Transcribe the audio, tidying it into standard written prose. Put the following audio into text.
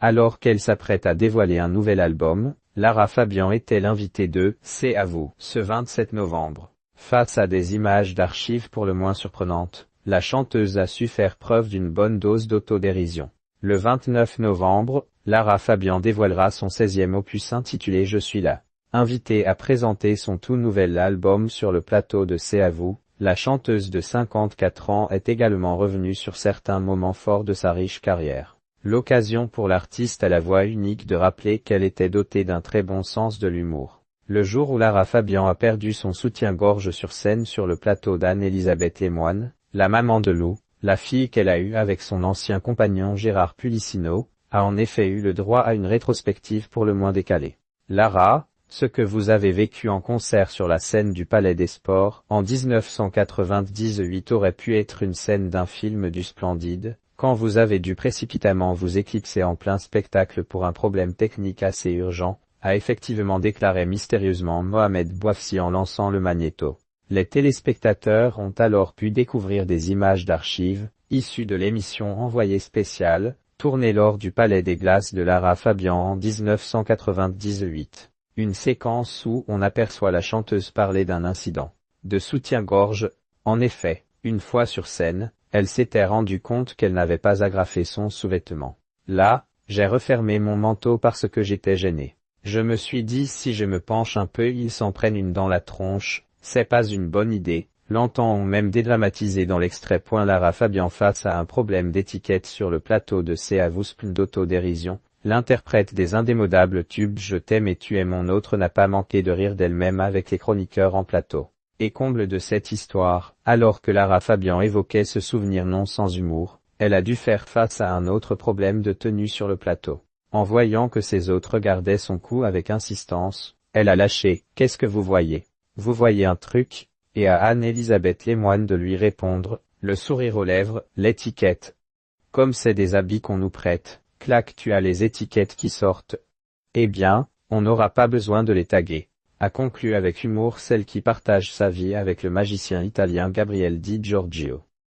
Alors qu'elle s'apprête à dévoiler un nouvel album, Lara Fabian était l'invitée de « C'est à vous » ce 27 novembre. Face à des images d'archives pour le moins surprenantes, la chanteuse a su faire preuve d'une bonne dose d'autodérision. Le 29 novembre, Lara Fabian dévoilera son 16e opus intitulé « Je suis là ». Invitée à présenter son tout nouvel album sur le plateau de C'est à vous, la chanteuse de 54 ans est également revenue sur certains moments forts de sa riche carrière. L'occasion pour l'artiste à la voix unique de rappeler qu'elle était dotée d'un très bon sens de l'humour. Le jour où Lara Fabian a perdu son soutien-gorge sur scène sur le plateau d'Anne-Elisabeth Lemoine, la maman de Lou, la fille qu'elle a eue avec son ancien compagnon Gérard Pulicino, a en effet eu le droit à une rétrospective pour le moins décalée. Lara, ce que vous avez vécu en concert sur la scène du Palais des Sports en 1998 aurait pu être une scène d'un film du Splendide, quand vous avez dû précipitamment vous éclipser en plein spectacle pour un problème technique assez urgent, a effectivement déclaré mystérieusement Mohamed Bouafsi en lançant le magnéto. Les téléspectateurs ont alors pu découvrir des images d'archives, issues de l'émission Envoyé spécial, tournée lors du Palais des Glaces de Lara Fabian en 1998. Une séquence où on aperçoit la chanteuse parler d'un incident de soutien-gorge. En effet, une fois sur scène, elle s'était rendue compte qu'elle n'avait pas agrafé son sous-vêtement. Là, j'ai refermé mon manteau parce que j'étais gênée. Je me suis dit si je me penche un peu ils s'en prennent une dans la tronche, c'est pas une bonne idée. L'entend-on même dédramatisé dans l'extrait. Lara Fabian face à un problème d'étiquette sur le plateau de C'est à vous d'autodérision. L'interprète des indémodables tubes Je t'aime et tu es mon autre n'a pas manqué de rire d'elle-même avec les chroniqueurs en plateau. Et comble de cette histoire, alors que Lara Fabian évoquait ce souvenir non sans humour, elle a dû faire face à un autre problème de tenue sur le plateau. En voyant que ses hôtes regardaient son cou avec insistance, elle a lâché « Qu'est-ce que vous voyez ? Vous voyez un truc ?» et à Anne-Elisabeth Lemoine de lui répondre, le sourire aux lèvres, « L'étiquette. Comme c'est des habits qu'on nous prête, clac tu as les étiquettes qui sortent. Eh bien, on n'aura pas besoin de les taguer. » A conclu avec humour celle qui partage sa vie avec le magicien italien Gabriel Di Giorgio.